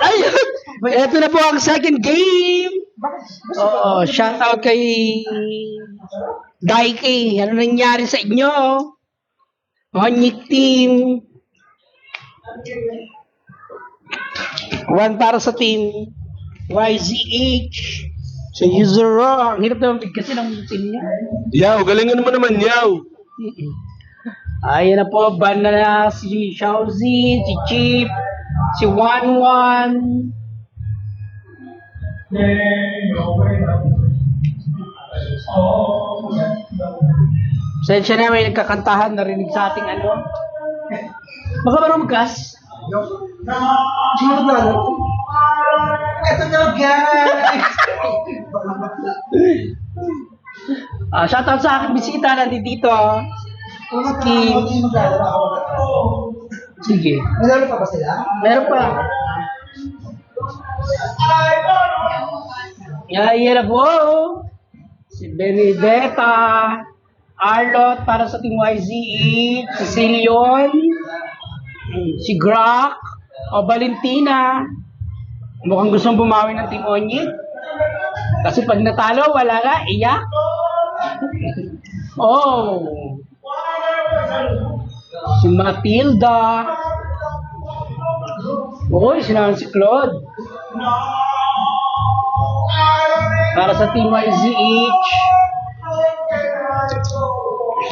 Ayun! Ito na po ang second game. Oo, shout out kay Daiki. Ano nangyari sa inyo? Onyik team. One para sa team YZH. So user raw. Ang hirap naman kasi ng team niya. Yaw, galingan mo naman, yaw. Ayan na po, ban na si Xiaozi, si Chip, si Wanwan. Sensya na may nagkakantahan, narinig sa ating ano. Baka marunong gas? Ito na guys! Shoutout sa aking bisita, nandito. Sige. Nalalo pa ba sila? Meron pa. Yan na po. Si Benedetta, Arlot para sa Team YZE, si Cilion, si Grak, o Valentina. Mukhang gustong bumawi ng Team Onyik. Kasi pag natalo, wala na, iyak. Oh. Si Matilda. Uy, sinahan si Claude. Para sa Team YZH.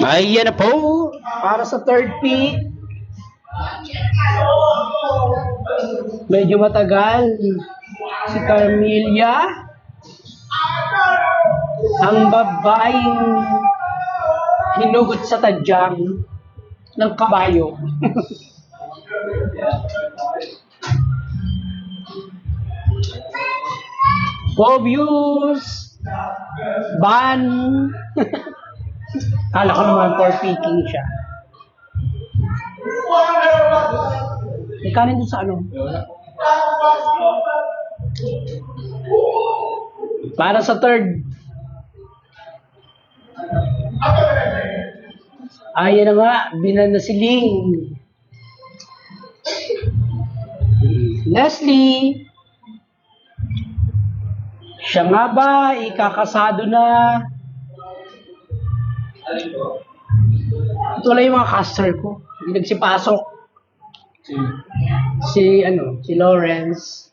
Ayan na po. Para sa third pick. Medyo matagal. Si Carmelia. Ang babaeng hinugot sa tadyang ng kabayo. Obvious! Ban! Kala ko naman for picking siya. May kanin doon sa ano? Para sa third. Ayan na nga, binan na si Ling. Leslie. Siya nga ba, ikakasado na. Ito wala yung mga caster ko. Hindi nagsipasok. Si Lawrence.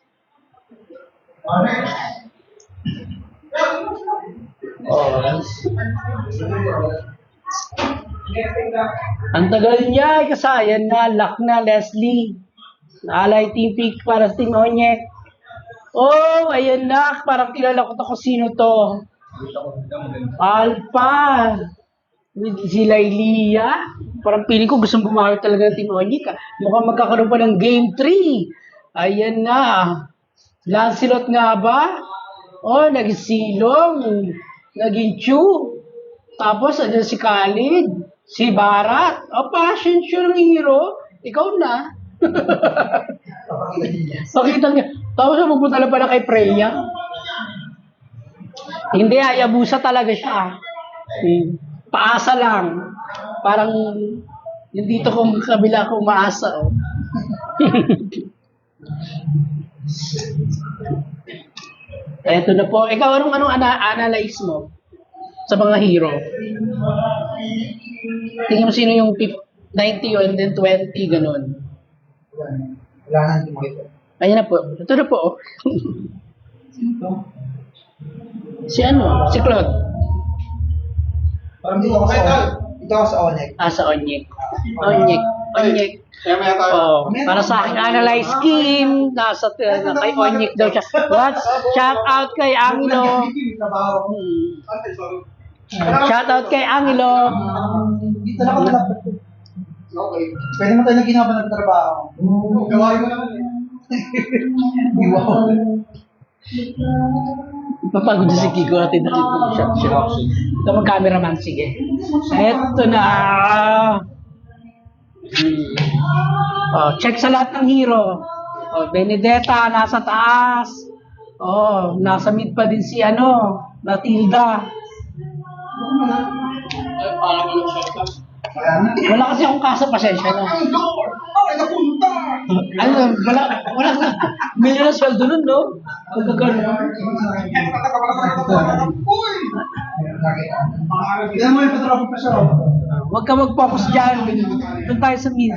Ang tagal niya, kasayan na, lock na, Leslie. Naalay team pick para sa Team Onyek. Oh, ayan na, parang kilala ko to sino to. Alpha. With si Lailia. Parang piling ko gustong bumawi talaga ng Team Onyek. Mukhang magkakaroon pa ng Game 3. Ayan na. Lancelot nga ba? Oh, naging Silong. Naging Chu. Tapos, ano si Khalid. Si Barat. Oh, passion show ng hero. Ikaw na. Pakita niya. Tapos, pupunta na pala kay Freya. Hindi, Hayabusa talaga siya. Paasa lang. Parang, yung dito kong kabila kong maasa. Oh. Eto na po. Ikaw, anong analyze mo sa mga hero? Tingnan mo sino yung 90 yun, and then 20, ganun. Wala na hindi makita. Ayan na po. Ito na po. Oh. Si ano? Si Claude. Parang dito ako sa Onyek. Sa Onyek. Onyek. Oh, para sa aking analyze scheme, nasa kay Onyek daw siya. What? Shout out kay Angelo. Shout out kay Angelo. Dito na ako dapat. Okay. Pwede mo tayo na ginawa ng trabaho. Gawain mo naman eh. Wow. Papagod si Kiko at tinakit mo siya. Ito mo cameraman, sige. Eto na. Oh, check sa lahat ng hero. Oh, Benedetta, nasa taas. Oh, nasa mid pa din si Matilda. Wala kasi akong kaso, pasensya na. Ang Lord! Ay, napunta! Ano, wala milyon na sweldo nun, no? Pagkagano. Uy! Yan mo yung patrapos pa siya. Huwag ka mag-focus dyan. Doon tayo sa min.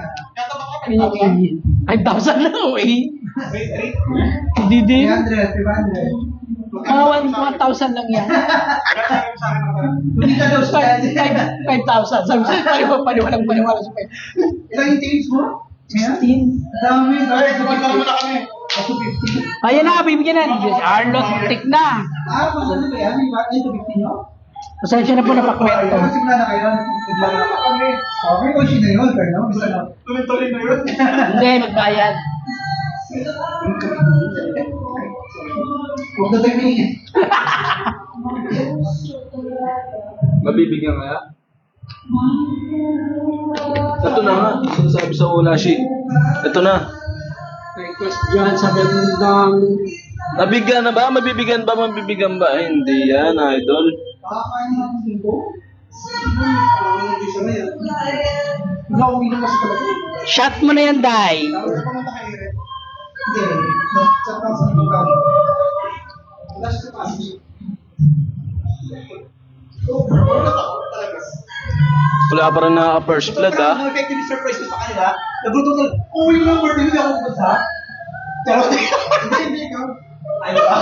5,000 na, eh. Hindi din. 300, 500. Mga 1,000 lang yan. Hindi ka daw sa 5,000. Sabi ko, paniwalang sa pera. Ilang yung teams mo? 16. Dami. Ay, kumanta naman na kami. Ayan na, bibigyan na. Arnold, tik na. Maganda ba yan? Ay, 250 nyo? Pasensya na po napakwento. Simula na kayo. Simula na kami. Okay, kung sino yun, pero bisa na. Tuloy-tuloy na yun. Hindi, magbayad. Huwag na tayo pinigil. Mabibigyan kaya? Ito na nga, sinasabi sa wala sheet. Ito na. Request dyan sa bandang... Nabigyan na ba? Mabibigyan ba? Mabibigyan ba? Ay, hindi yan, idol. Pakakain natin dito. Nauwi na kasi talaga. Shot mo na yan, Day. Tapos pumunta kay Red. Hindi. Sa taas ng lugar. Wala siya sa passage. Wala pa rin nakaka-first blood, Ito ah. ang effective surprise ko sa kanila. Nagutom na, uwi mo lang, birthday hindi ako pupunta. Pero, hindi ikaw. Ayaw ka.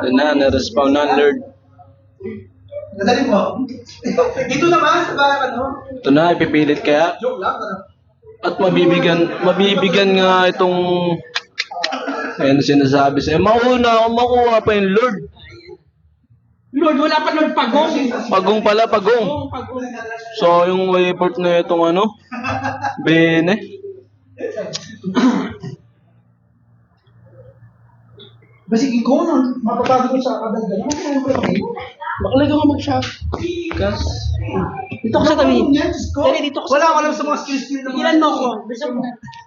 Yan na, na-respawn na, Lord. Nadali mo. Dito naman, sa bahay, ano? Ito na, ipipilit kaya. Joke lang, ano? At mabibigyan nga itong... Ayan sinasabi sa'yo. Makuha pa yung Lord. Lord, wala pa Lord Pagong. Pagong pala, pagong. So, yung wayport na itong ano, Bene. Basi ikaw na, mapapagod ko sa kadagdagan. Bakalaga ka mag-shot. Kas. Dito ko sa tabi. Dali, dito ko sa Wala ko alam sa mga skill-skill naman. Tigilan mo ko.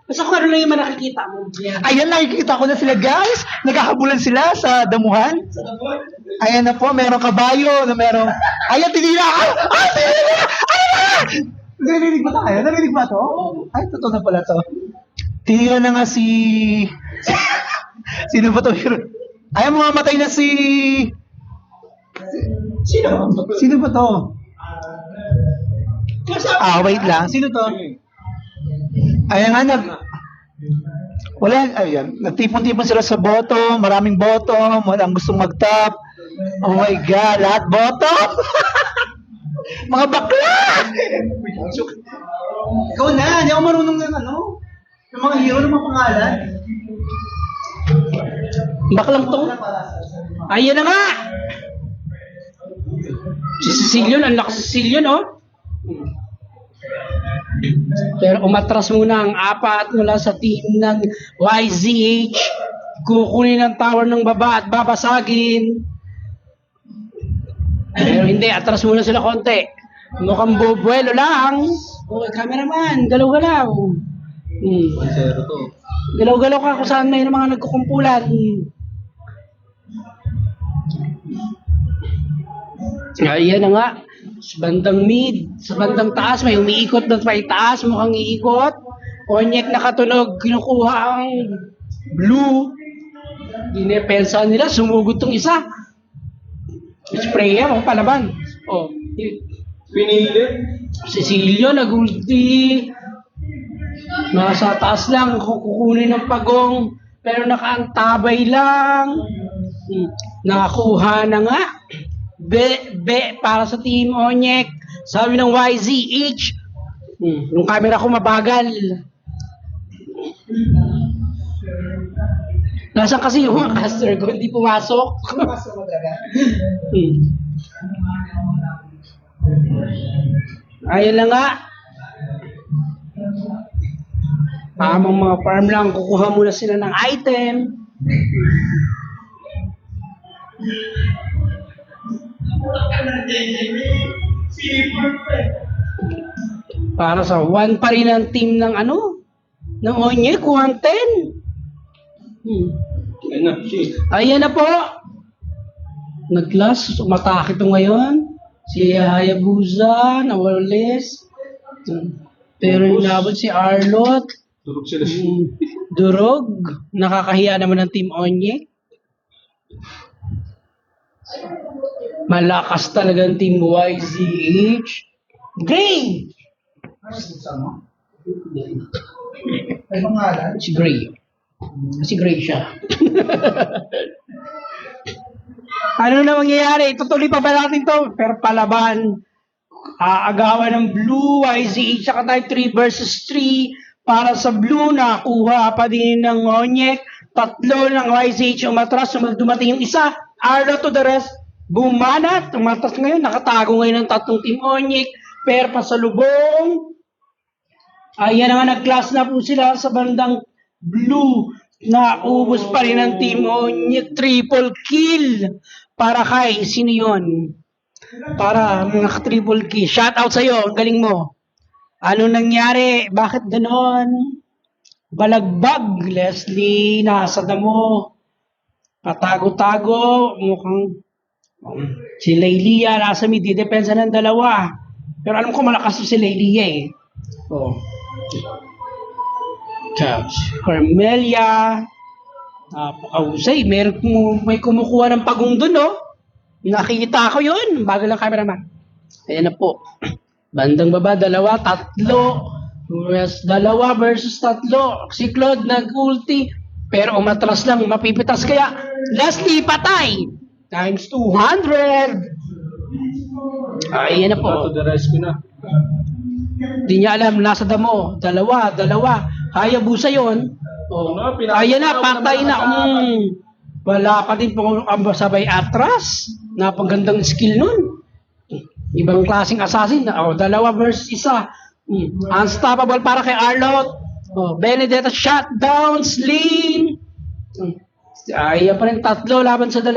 Basta kung ano lang yung nakikita mo. Ayan, nakikita ko na sila guys. Naghahabulan sila sa damuhan. Ayan na po, merong kabayo na merong... Ayan, tinira ka! Ah, tinira! Ayan! Narinig ba tayo? Narinig ba to? Ay, totoo na pala to. Tinira na nga si... Sino ba to? Ayan, mamamatay na si... Sino? Sino ba to? Wait lang. Sino to? Ayan nga, wala, ayan, nagtipon-tipon sila sa boto, maraming boto, walang gustong mag-top. Oh my God, lahat boto! Mga bakla! Ikaw na, hindi ako marunong ng ano. Yung mga hero ng mga pangalan. Baklang to. Ayan na nga. Si Cecilio, ang lakas si Cecilio, no? Pero umatras muna ang apat mula sa team ng YZH. Kukunin ang tower ng baba at babasagin. Pero hindi, atras muna sila konti. Mukhang bubuelo lang. Okay, cameraman, galaw-galaw. Zero to. Galaw-galaw ka kung saan may mga nagkukumpulan. Ayan na nga. Sa bandang mid, sa bandang taas, may umiikot na may taas, mukhang iikot. Onyek nakatunog, kinukuha ang blue. Dinepensa nila, sumugod tong isa. Spray yan, palaban. Oh, Pinili. Cecilio, nagulti. Nasa taas lang, kukunin ng pagong. Pero nakaantabay lang. Nakakuha na nga. Para sa Team Onyek. Sabi ng YZH. Yung camera ko mabagal. Nasaan kasi yung mga caster ko, hindi pumasok. Pasok mo talaga. Ayun na nga. Tamang mga farm lang, kukuha muna sila ng item. Para sa 1 pa rin ang team ng ano? Ng Onyek, 110. Ayun na, shit. Ayan na po. Nag-last, umatake ito ngayon. Si Hayabusa, nawalis. Pero inabot si Arlot. Durog sila. Durog. Nakakahiya naman ng Team Onyek. Malakas talaga ang Team YZH. Gray! Ay, pangalan. Si Gray. Si Gray siya. Ano na mangyayari? Tutuloy pa ba natin to? Pero palaban. Aagawan ng Blue, YZH, saka tayo 3 versus 3. Para sa Blue, nakuha pa din ng Onyek. 3 ng YZH umatras. Dumating yung isa. Arlo to the rest. Bumanat. Umatras ngayon. Nakatago ngayon ng 3 Team Onyek. Pero pasalubong. Ayan naman, nag-class na po sila sa bandang Blue. Naubos pa rin ang Team Onyek. Triple kill. Para kay, sino yun? Para naka-triple kill. Shout out sa'yo, ang galing mo. Ano nangyari? Bakit ganon? Balagbag, Leslie, nasa damo. Patago-tago, mukhang si Leilia, nasa mid, depensa ng dalawa. Pero alam ko malakas si Leilia eh. Oh. Carmelia, napakahusay. May kumukuha ng pagong dun, no? Nakikita ko yun. Bago lang cameraman. Ayan na po. Bandang baba, 2, 3. Yes, 2 versus 3. Si Claude nag-ulti. Pero umatras lang, mapipitas. Kaya, lastly, patay. Times 200. Ayan na po. To the rescue na. Di niya alam, nasa damo. 2. Hayabusa yun. Oh. Ayan na, patay na. Wala pa din po ang sabay atras. Napagandang skill nun. Ibang klaseng assassin. 2 versus 1. Unstoppable para kay Arlot. Benedetta shutdown, sling. Ayan pa rin 3 laban sa 2.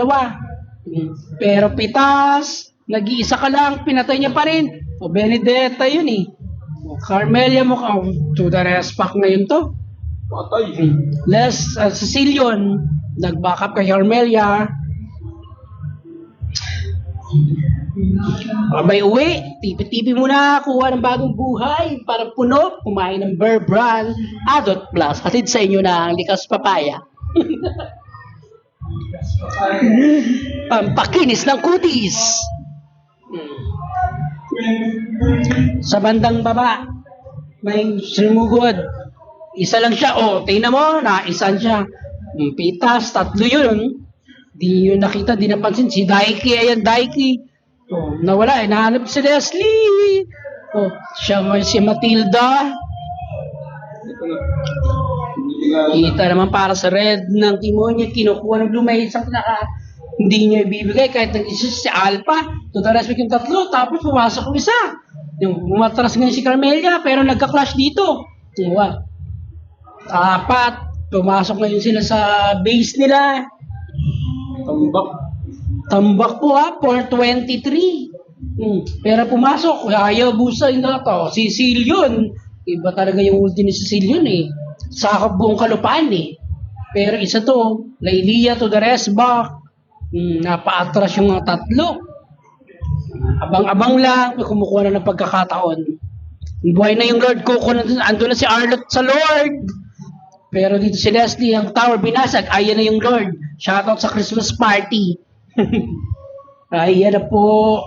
Pero pitas. Nag-iisa ka lang, pinatay niya pa rin. Benedetta yun eh. Carmelia mo to the rest pack ngayon to. Patay. Cecilion, nag-backup kay Carmelia. Abay uwi, tipi-tipi muna, kuha ng bagong buhay para puno, kumain ng Bear Brand, Adult Plus, hatid sa inyo na ang likas papaya. Pampakinis ng kutis. Sa bandang baba, may sumugod. Isa lang siya. Tingnan mo, naisan siya. Pitas, 3 yun. Di yun nakita, di napansin. Si Daiki, ayan, Daiki. Nawala, nahanap si Leslie. Siya si Matilda. Kita naman para sa red ng Timonya, kinukuha ng Blue, may isang hindi niya ibibigay kahit nag-isa si Alpha. Total respect yung 3, tapos pumasok yung isa. Yung umatras ngayon si Carmelia, pero nagka-clash dito. 4. Pumasok ngayon sila sa base nila. Tambak po 423. Pero pumasok, Hayabusa yung to. Cecilion. Iba talaga yung ulti ni Cecilion eh. Sakop buong kalupaan eh. Pero isa to, Leilia to the rest back. Napa-atras yung mga 3. Abang-abang lang, may kumukuha na ng pagkakataon. Buhay na yung Lord Coco, ando na si Arlot sa Lord. Pero dito si Leslie, ang tower binasag, ayan na yung Lord. Shoutout sa Christmas party. Ayan na po.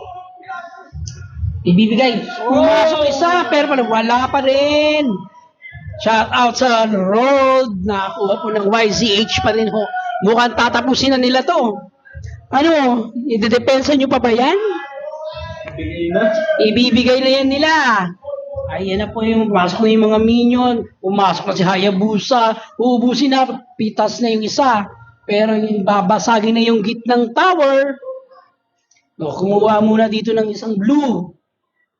Ibibigay. Pumasok isa, pero wala pa rin. Shoutout sa Road. Nakakuha po ng YZH pa rin ho. Mukhang tatapusin na nila to. Ano? Idedepensa nyo pa ba yan? Ibibigay na yan nila. Ayan na po yung pumasok na yung mga minion. Pumasok na si Hayabusa. Uubusin na. Pitas na yung isa. Pero yung babasagin na yung git ng tower. Kumuha muna dito ng isang blue.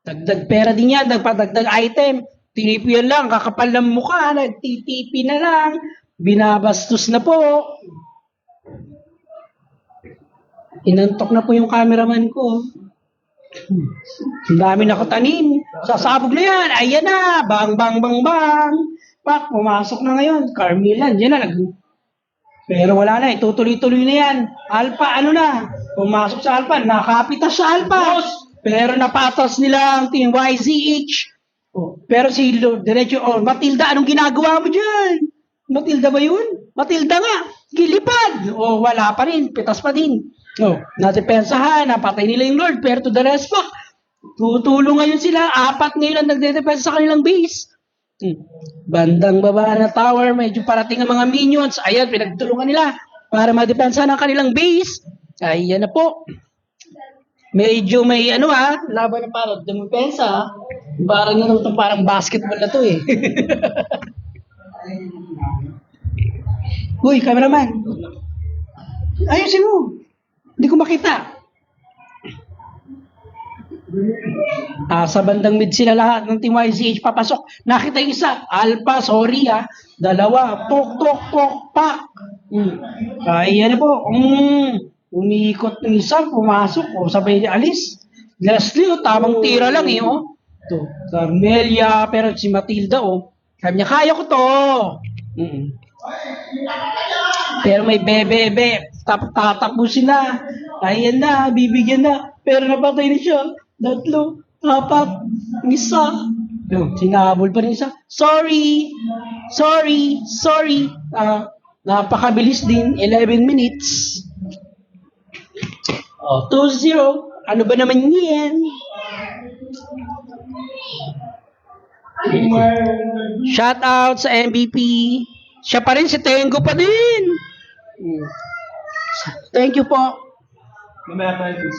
Dagdag pera din yan. Dagdag item. Tinipian lang. Kakapal ng mukha. Nagtitipi na lang. Binabastos na po. Inantok na po yung cameraman ko. Ang dami nakatanim. Sasabog na yan. Ayan na. Bang, bang, bang, bang. Pak, pumasok na ngayon. Carmelan. Yan na. Pero wala na. Itutuloy-tuloy na yan. Alpha, ano na? Pumasok sa Alpha. Nakapitas sa Alpha. Pero napatos nila ang team YZH. Oh, pero si Diretso, Matilda, anong ginagawa mo dyan? Matilda ba yun? Matilda nga, gilipad. Wala pa rin, pitas pa din. Nadepensahan, napatay nila yung Lord, pero to the rest pa, tutulong ngayon sila, 4 ngayon ang nagdedepensa sa kanilang base. Bandang baba na tower, medyo parating ang mga minions. Ayan, pinagtulungan nila para madepensa ng kanilang base. Ayan na po. Medyo may laban na parang dumepensa. Parang parang basketball na to eh. Uy, cameraman. Ayusin mo. Hindi ko makita. Sa bandang mid sila lahat ng Team YZH papasok. Nakita yung isa. Alpha, sorry 2. Tok, pak. Kaya na po. Umiikot ng isa, pumasok. Sabay niya alis. Leslie, tamang tira lang eh. To, Carmelia, pero si Matilda, sabi niya, kaya ko to. Pero may bebe, tatapusin na. Ayan na, bibigyan na. Pero napatay na siya. 3, 4, isa. Sinabol pa rin isa. Sorry. Napakabilis din, 11 minutes. 2-0. Ano ba naman yan? Shout out sa MVP. Siya pa rin, si Tengo pa din. Thank you po.